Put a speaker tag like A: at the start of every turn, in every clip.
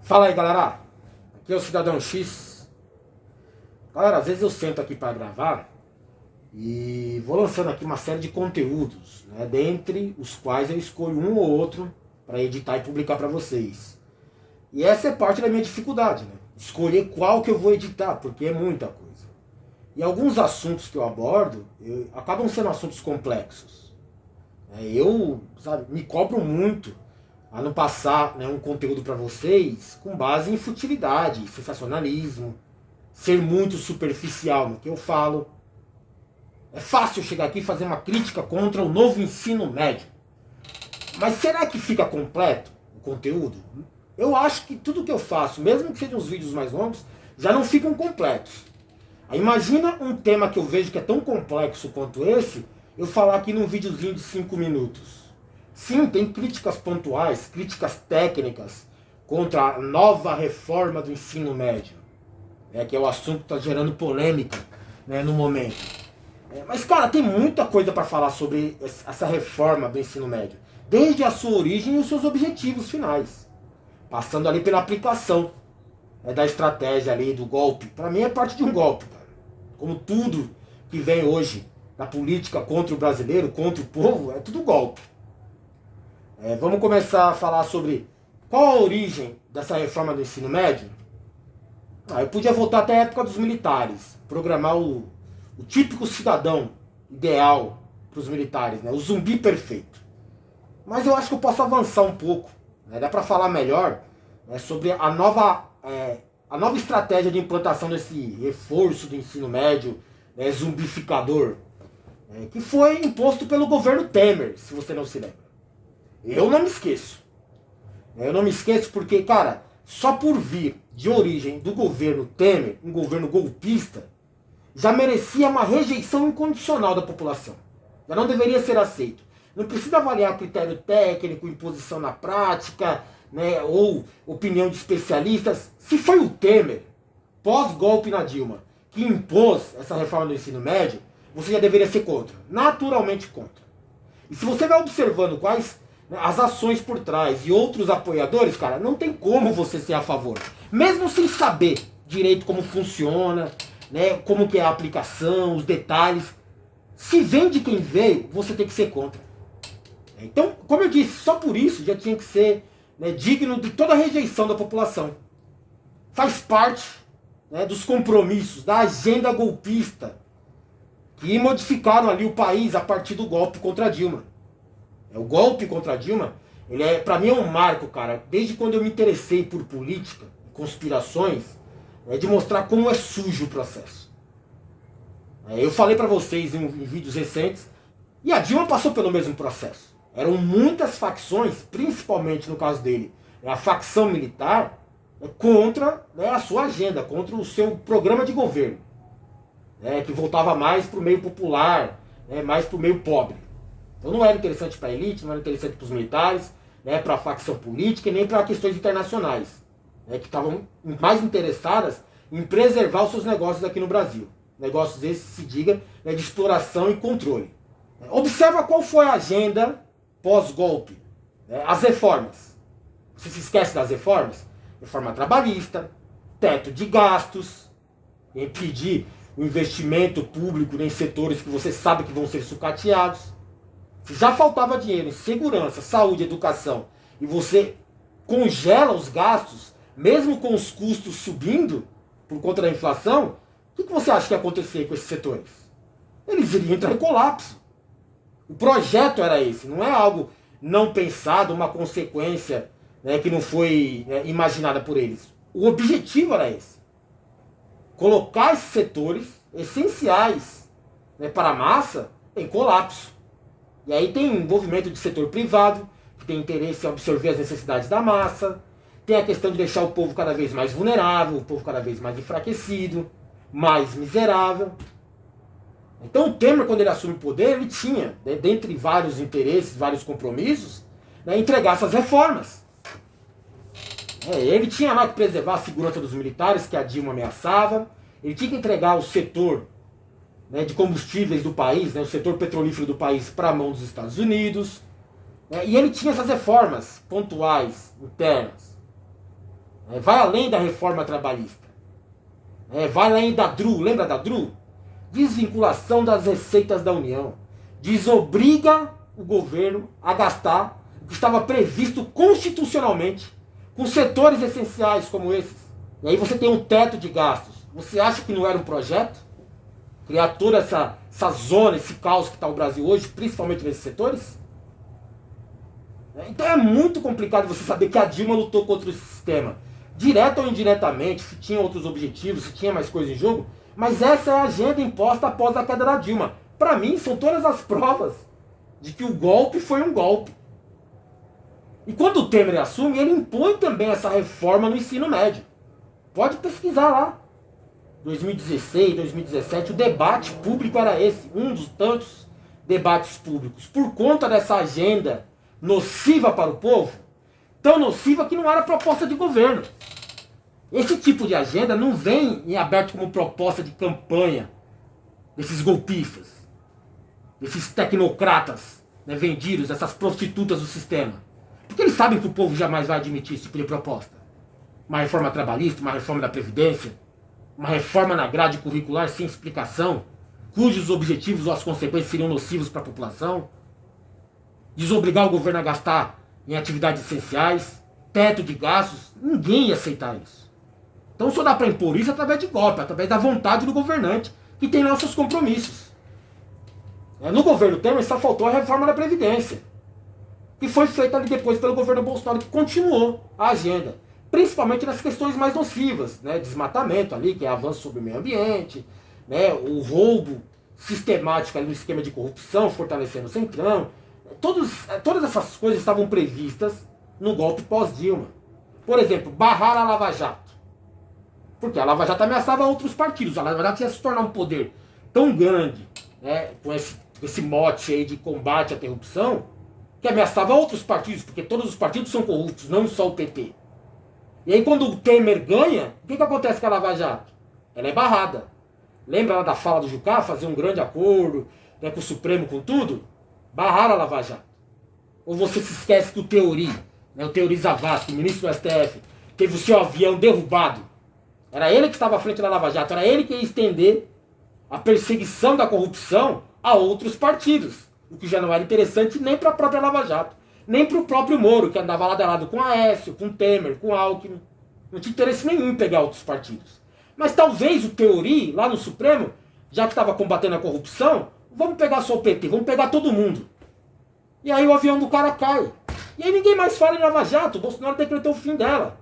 A: Fala aí, galera. Aqui é o Cidadão X. Galera, às vezes eu sento aqui para gravar e vou lançando aqui uma série de conteúdos, né, dentre os quais eu escolho um ou outro para editar e publicar para vocês. E essa é parte da minha dificuldade, né? Escolher qual que eu vou editar, porque é muita coisa. E alguns assuntos que eu abordo acabam sendo assuntos complexos. Me cobro muito a não passar, né, um conteúdo para vocês com base em futilidade, sensacionalismo, ser muito superficial no que eu falo. É fácil chegar aqui e fazer uma crítica contra o novo ensino médio. Mas será que fica completo o conteúdo? Eu acho que tudo que eu faço, mesmo que sejam os vídeos mais longos, já não ficam completos. Aí imagina um tema que eu vejo que é tão complexo quanto esse, eu falar aqui num videozinho de 5 minutos. Sim, tem críticas pontuais, críticas técnicas contra a nova reforma do ensino médio, que é o assunto que está gerando polêmica, né, no momento. Mas, cara, tem muita coisa para falar sobre essa reforma do ensino médio, desde a sua origem e os seus objetivos finais, passando ali pela aplicação, da estratégia ali do golpe. Para mim é parte de um golpe, cara. Como tudo que vem hoje da política contra o brasileiro, contra o povo, é tudo golpe. Vamos começar a falar sobre qual a origem dessa reforma do ensino médio. Eu podia voltar até a época dos militares, programar o típico cidadão ideal para os militares, né? O zumbi perfeito. Mas eu acho que eu posso avançar um pouco, né? Dá para falar melhor, né, sobre a nova estratégia de implantação desse reforço do ensino médio, né, zumbificador, que foi imposto pelo governo Temer, se você não se lembra. Eu não me esqueço. Eu não me esqueço porque, cara, só por vir de origem do governo Temer, um governo golpista, já merecia uma rejeição incondicional da população. Já não deveria ser aceito. Não precisa avaliar critério técnico, imposição na prática, né, ou opinião de especialistas. Se foi o Temer, pós-golpe na Dilma, que impôs essa reforma do ensino médio, você já deveria ser contra. Naturalmente contra. E se você vai observando quais as ações por trás e outros apoiadores, cara, não tem como você ser a favor. Mesmo sem saber direito como funciona, né, como que é a aplicação, os detalhes. Se vem de quem veio, você tem que ser contra. Então, como eu disse, só por isso já tinha que ser, né, digno de toda a rejeição da população. Faz parte, né, dos compromissos, da agenda golpista, que modificaram ali o país a partir do golpe contra a Dilma. O golpe contra a Dilma, pra mim é um marco, cara. Desde quando eu me interessei por política, conspirações, de mostrar como é sujo o processo. Eu falei pra vocês em vídeos recentes, e a Dilma passou pelo mesmo processo. Eram muitas facções, principalmente no caso dele, a facção militar, contra, né, a sua agenda, contra o seu programa de governo, que voltava mais pro meio popular, mais pro meio pobre. Então não era interessante para a elite, não era interessante para os militares, né, para a facção política e nem para questões internacionais, né, que estavam mais interessadas em preservar os seus negócios aqui no Brasil. Negócios esses, se diga, né, de exploração e controle. Observa qual foi a agenda pós-golpe. As reformas. Você se esquece das reformas? Reforma trabalhista, teto de gastos, impedir o investimento público em setores que você sabe que vão ser sucateados. Se já faltava dinheiro em segurança, saúde, educação, e você congela os gastos, mesmo com os custos subindo por conta da inflação, o que você acha que ia acontecer com esses setores? Eles iriam entrar em colapso. O projeto era esse, não é algo não pensado, uma consequência, né, que não foi, né, imaginada por eles. O objetivo era esse. Colocar esses setores essenciais, né, para a massa em colapso. E aí tem envolvimento de setor privado, que tem interesse em absorver as necessidades da massa. Tem a questão de deixar o povo cada vez mais vulnerável, o povo cada vez mais enfraquecido, mais miserável. Então o Temer, quando ele assume o poder, ele tinha, né, dentre vários interesses, vários compromissos, né, entregar essas reformas. Ele tinha lá que preservar a segurança dos militares, que a Dilma ameaçava. Ele tinha que entregar o setor, né, de combustíveis do país, né, o setor petrolífero do país, para a mão dos Estados Unidos. E ele tinha essas reformas pontuais, internas. Vai além da reforma trabalhista. Vai além da DRU, lembra da DRU? Desvinculação das receitas da União. Desobriga o governo a gastar o que estava previsto constitucionalmente com setores essenciais como esses. E aí você tem um teto de gastos. Você acha que não era um projeto? Criar toda essa zona, esse caos que está o Brasil hoje, principalmente nesses setores? Então é muito complicado você saber que a Dilma lutou contra o sistema. Direto ou indiretamente, se tinha outros objetivos, se tinha mais coisa em jogo, mas essa é a agenda imposta após a queda da Dilma. Para mim, são todas as provas de que o golpe foi um golpe. E quando o Temer assume, ele impõe também essa reforma no ensino médio. Pode pesquisar lá. 2016, 2017, o debate público era esse, um dos tantos debates públicos. Por conta dessa agenda nociva para o povo, tão nociva que não era proposta de governo. Esse tipo de agenda não vem em aberto como proposta de campanha desses golpistas, desses tecnocratas, né, vendidos, dessas prostitutas do sistema. Porque eles sabem que o povo jamais vai admitir esse tipo de proposta. Uma reforma trabalhista, uma reforma da Previdência, uma reforma na grade curricular sem explicação, cujos objetivos ou as consequências seriam nocivos para a população. Desobrigar o governo a gastar em atividades essenciais, teto de gastos, ninguém ia aceitar isso. Então só dá para impor isso através de golpe, através da vontade do governante, que tem lá os seus compromissos. No governo Temer só faltou a reforma da Previdência, que foi feita ali depois pelo governo Bolsonaro, que continuou a agenda, principalmente nas questões mais nocivas, né? Desmatamento ali, que é avanço sobre o meio ambiente, né? O roubo sistemático ali no esquema de corrupção, fortalecendo o Centrão. Todas essas coisas estavam previstas no golpe pós-Dilma. Por exemplo, barrar a Lava Jato. Porque a Lava Jato ameaçava outros partidos. A Lava Jato ia se tornar um poder tão grande, né, com esse mote aí de combate à corrupção, que ameaçava outros partidos, porque todos os partidos são corruptos, não só o PT. E aí quando o Temer ganha, o que acontece com a Lava Jato? Ela é barrada. Lembra lá da fala do Jucá, fazer um grande acordo, né, com o Supremo, com tudo? Barraram a Lava Jato. Ou você se esquece que o Teori, né, o Teori Zavascki, o ministro do STF, teve o seu avião derrubado. Era ele que estava à frente da Lava Jato, era ele que ia estender a perseguição da corrupção a outros partidos. O que já não era interessante nem para a própria Lava Jato, nem para o próprio Moro, que andava lado a lado com Aécio, com Temer, com Alckmin. Não tinha interesse nenhum em pegar outros partidos. Mas talvez o Teori, lá no Supremo, já que estava combatendo a corrupção, vamos pegar só o PT, vamos pegar todo mundo. E aí o avião do cara cai. E aí ninguém mais fala em Lava Jato, o Bolsonaro decretou o fim dela.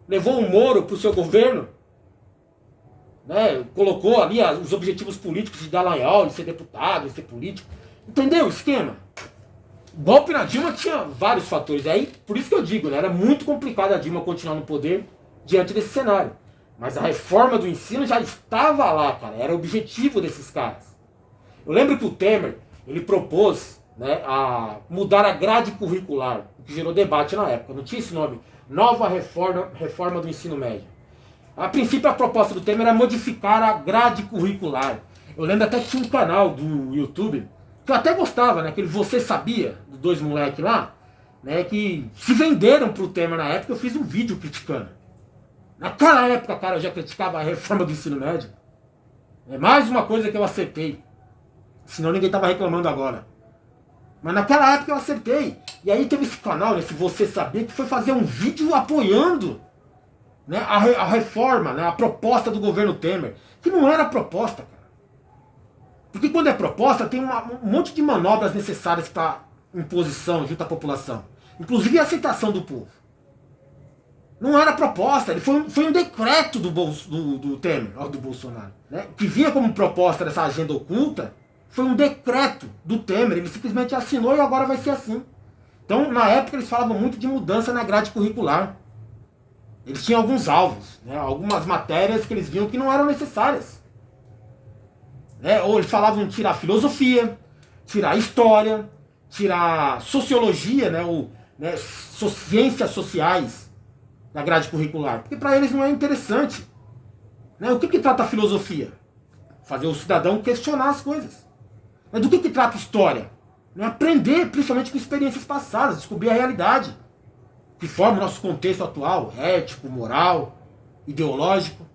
A: Levou o Moro para o seu governo, né, colocou ali os objetivos políticos de Dallagnol, de ser deputado, de ser político. Entendeu o esquema? O golpe na Dilma tinha vários fatores. Aí, por isso que eu digo, né, era muito complicado a Dilma continuar no poder diante desse cenário. Mas a reforma do ensino já estava lá, cara. Era o objetivo desses caras. Eu lembro que o Temer, ele propôs, né, a mudar a grade curricular, o que gerou debate na época. Não tinha esse nome. Nova reforma do ensino médio. A princípio, a proposta do Temer era modificar a grade curricular. Eu lembro até que tinha um canal do YouTube, que eu até gostava, né? Aquele Você Sabia, dos dois moleques lá, né? Que se venderam pro Temer na época, eu fiz um vídeo criticando. Naquela época, cara, eu já criticava a reforma do ensino médio. É mais uma coisa que eu acertei. Senão ninguém tava reclamando agora. Mas naquela época eu acertei. E aí teve esse canal, né, esse Você Sabia, que foi fazer um vídeo apoiando, né, a reforma, né, a proposta do governo Temer. Que não era proposta, cara. Porque quando é proposta, tem um monte de manobras necessárias para imposição junto à população. Inclusive a aceitação do povo. Não era proposta, ele foi um decreto do Temer, do Bolsonaro, né, que vinha como proposta dessa agenda oculta. Foi um decreto do Temer, ele simplesmente assinou e agora vai ser assim. Então, na época, eles falavam muito de mudança na grade curricular. Eles tinham alguns alvos, né, algumas matérias que eles viam que não eram necessárias. Ou eles falavam de tirar filosofia, tirar história, tirar sociologia, ciências sociais da grade curricular. Porque para eles não é interessante. O que trata a filosofia? Fazer o cidadão questionar as coisas. Mas do que trata a história? Aprender, principalmente com experiências passadas, descobrir a realidade. que forma o nosso contexto atual, ético, moral, ideológico.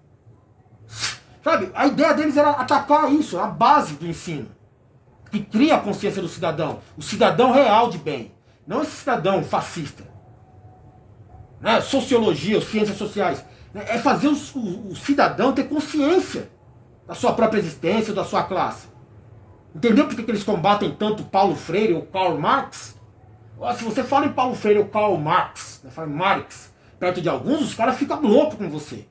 A: Sabe, a ideia deles era atacar isso, a base do ensino, que cria a consciência do cidadão, o cidadão real de bem, não esse cidadão fascista. Né? Sociologia, ciências sociais, né? É fazer o cidadão ter consciência da sua própria existência, da sua classe. Entendeu por que eles combatem tanto Paulo Freire ou Karl Marx? Se você fala em Paulo Freire ou Karl Marx, né, fala Marx, perto de alguns, os caras ficam loucos com você.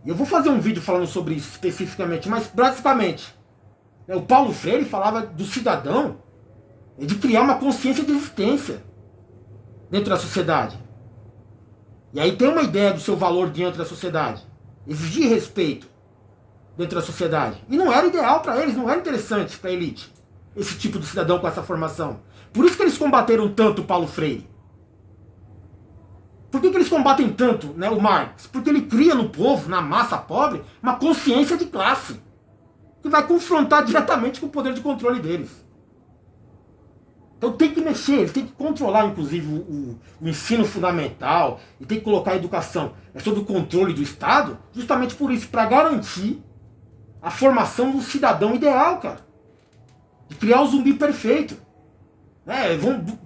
A: E eu vou fazer um vídeo falando sobre isso especificamente, mas basicamente, né, o Paulo Freire falava do cidadão de criar uma consciência de existência dentro da sociedade. E aí tem uma ideia do seu valor diante da sociedade. Exigir respeito dentro da sociedade. E não era ideal para eles, não era interessante para a elite, esse tipo de cidadão com essa formação. Por isso que eles combateram tanto o Paulo Freire. Por que eles combatem tanto, né, o Marx? Porque ele cria no povo, na massa pobre, uma consciência de classe, que vai confrontar diretamente com o poder de controle deles. Então tem que mexer, eles têm que controlar, inclusive, o ensino fundamental, e tem que colocar a educação sob o controle do Estado, justamente por isso, para garantir a formação do cidadão ideal, cara. De criar o zumbi perfeito.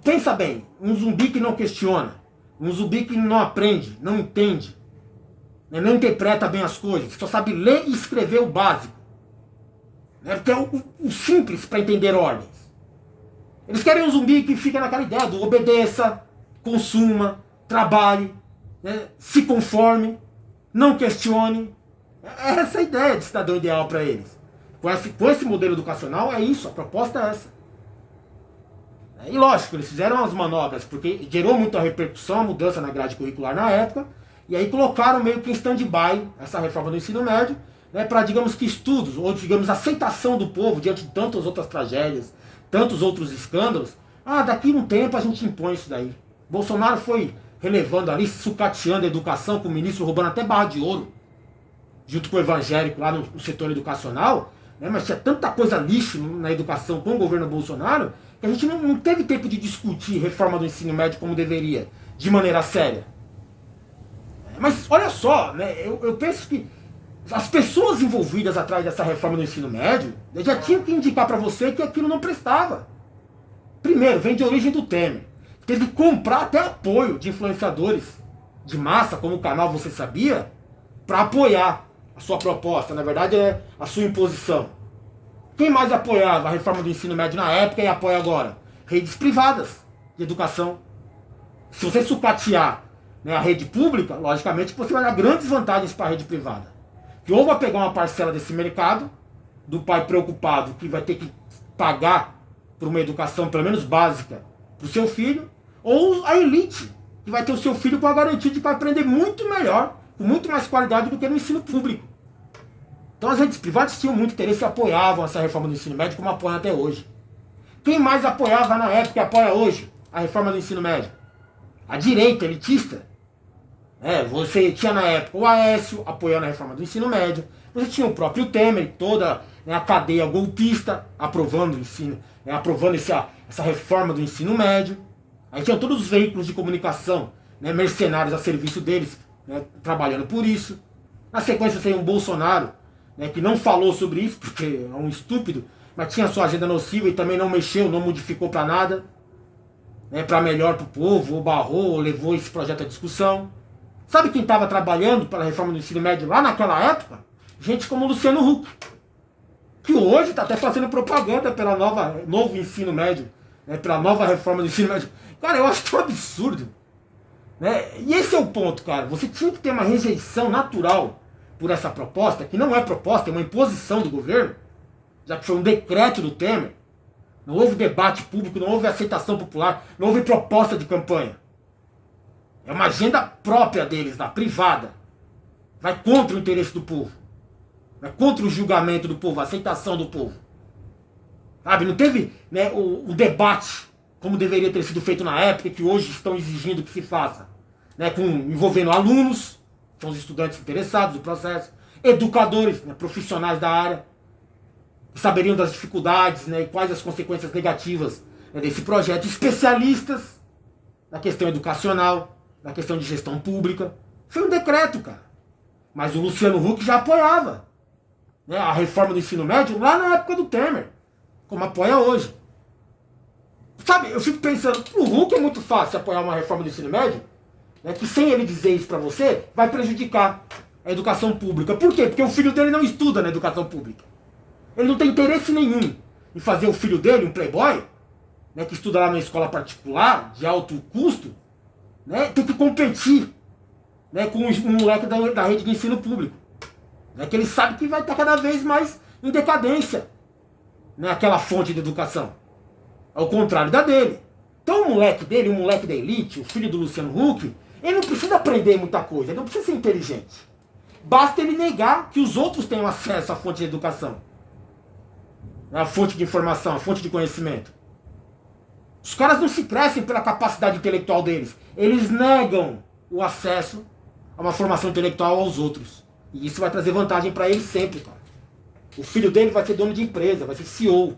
A: Pensa bem, um zumbi que não questiona, um zumbi que não aprende, não entende, né, não interpreta bem as coisas, só sabe ler e escrever o básico. Né, porque é o simples para entender ordens. Eles querem um zumbi que fica naquela ideia do obedeça, consuma, trabalhe, né, se conforme, não questione. É essa a ideia de cidadão ideal para eles. Com esse modelo educacional é isso, a proposta é essa. E lógico, eles fizeram as manobras, porque gerou muita repercussão, a mudança na grade curricular na época, e aí colocaram meio que em stand-by essa reforma do ensino médio, né, para, digamos que estudos, ou digamos aceitação do povo diante de tantas outras tragédias, tantos outros escândalos. Daqui a um tempo a gente impõe isso daí. Bolsonaro foi relevando ali, sucateando a educação, com o ministro roubando até barra de ouro, junto com o evangélico lá no setor educacional, né, mas tinha tanta coisa lixo na educação com o governo Bolsonaro, que a gente não teve tempo de discutir reforma do ensino médio como deveria, de maneira séria. Mas olha só, né, eu penso que as pessoas envolvidas atrás dessa reforma do ensino médio já tinham que indicar para você que aquilo não prestava. Primeiro, vem de origem do Temer. Teve que comprar até apoio de influenciadores de massa, como o canal Você Sabia, para apoiar a sua proposta. Na verdade, é a sua imposição. Quem mais apoiava a reforma do ensino médio na época e apoia agora? Redes privadas de educação. Se você sucatear, né, a rede pública, logicamente você vai dar grandes vantagens para a rede privada. Que ou vai pegar uma parcela desse mercado, do pai preocupado que vai ter que pagar por uma educação pelo menos básica para o seu filho, ou a elite, que vai ter o seu filho com a garantia de que vai aprender muito melhor, com muito mais qualidade do que no ensino público. Então as redes privadas tinham muito interesse e apoiavam essa reforma do ensino médio, como apoiam até hoje. Quem mais apoiava na época e apoia hoje a reforma do ensino médio? A direita elitista. Você tinha na época o Aécio apoiando a reforma do ensino médio, você tinha o próprio Temer, toda, né, a cadeia golpista aprovando o ensino, né, aprovando essa reforma do ensino médio. Aí tinha todos os veículos de comunicação, né, mercenários a serviço deles, né, trabalhando por isso. Na sequência você tem um Bolsonaro, né, que não falou sobre isso, porque é um estúpido, mas tinha sua agenda nociva e também não mexeu, não modificou para nada, né, para melhor para o povo, ou barrou, ou levou esse projeto à discussão. Sabe quem estava trabalhando pela reforma do ensino médio lá naquela época? Gente como Luciano Huck, que hoje está até fazendo propaganda pela novo ensino médio, né, pela nova reforma do ensino médio. Cara, eu acho que é um absurdo. Né? E esse é o ponto, cara. Você tinha que ter uma rejeição natural por essa proposta, que não é proposta, é uma imposição do governo, já que foi um decreto do Temer. Não houve debate público, não houve aceitação popular, não houve proposta de campanha. É uma agenda própria deles, da privada. Vai contra o interesse do povo. Vai contra o julgamento do povo, a aceitação do povo. Sabe, não teve, né, o debate como deveria ter sido feito na época, que hoje estão exigindo que se faça. Né, envolvendo alunos, são os estudantes interessados no processo, educadores, né, profissionais da área, que saberiam das dificuldades, né, e quais as consequências negativas, né, desse projeto, especialistas, na questão educacional, na questão de gestão pública. Foi um decreto, cara. Mas o Luciano Huck já apoiava, né, a reforma do ensino médio lá na época do Temer, como apoia hoje. Sabe, eu fico pensando, o Huck é muito fácil apoiar uma reforma do ensino médio, né, que sem ele dizer isso pra você, vai prejudicar a educação pública. Por quê? Porque o filho dele não estuda na educação pública. Ele não tem interesse nenhum em fazer o filho dele, um playboy, né, que estuda lá na escola particular, de alto custo, né, tem que competir, né, com um moleque da rede de ensino público. Né, que ele sabe que vai estar cada vez mais em decadência, né, aquela fonte de educação. Ao contrário da dele. Então o moleque dele, o moleque da elite, o filho do Luciano Huck, ele não precisa aprender muita coisa, ele não precisa ser inteligente. Basta ele negar que os outros tenham acesso à fonte de educação, à fonte de informação, à fonte de conhecimento. Os caras não se crescem pela capacidade intelectual deles. Eles negam o acesso a uma formação intelectual aos outros. E isso vai trazer vantagem para eles sempre, cara. O filho dele vai ser dono de empresa, vai ser CEO,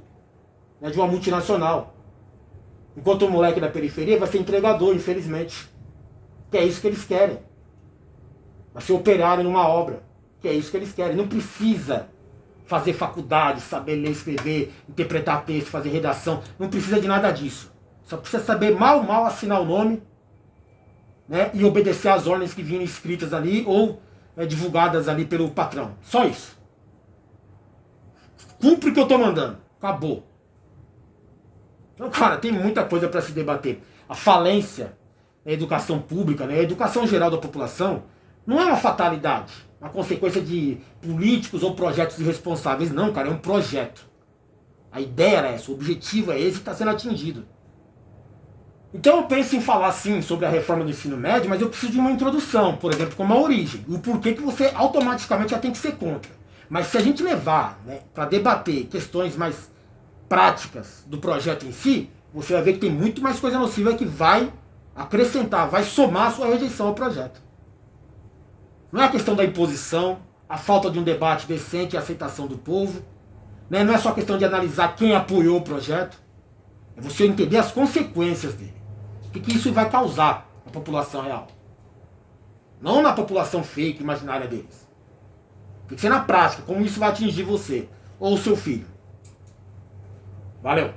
A: né, de uma multinacional. Enquanto o moleque da periferia vai ser entregador, infelizmente. Que é isso que eles querem. Vai ser operário numa obra. Que é isso que eles querem. Não precisa fazer faculdade, saber ler, escrever, interpretar texto, fazer redação. Não precisa de nada disso. Só precisa saber mal assinar o nome, né, e obedecer às ordens que vinham escritas ali ou divulgadas ali pelo patrão. Só isso. Cumpre o que eu estou mandando. Acabou. Então, cara, tem muita coisa para se debater. A falência da educação pública, né, a educação geral da população, não é uma fatalidade, uma consequência de políticos ou projetos irresponsáveis. Não, cara, é um projeto. A ideia era essa, o objetivo é esse e está sendo atingido. Então eu penso em falar sim sobre a reforma do ensino médio, mas eu preciso de uma introdução, por exemplo, como a origem, o porquê que você automaticamente já tem que ser contra. Mas se a gente levar, né, para debater questões mais práticas do projeto em si, você vai ver que tem muito mais coisa nociva que vai acrescentar, vai somar a sua rejeição ao projeto. Não é a questão da imposição, a falta de um debate decente e aceitação do povo, né? Não é só a questão de analisar quem apoiou o projeto, é você entender as consequências dele. O que isso vai causar na população real. Não na população fake, imaginária deles. Tem que ser na prática, como isso vai atingir você ou o seu filho. Valeu!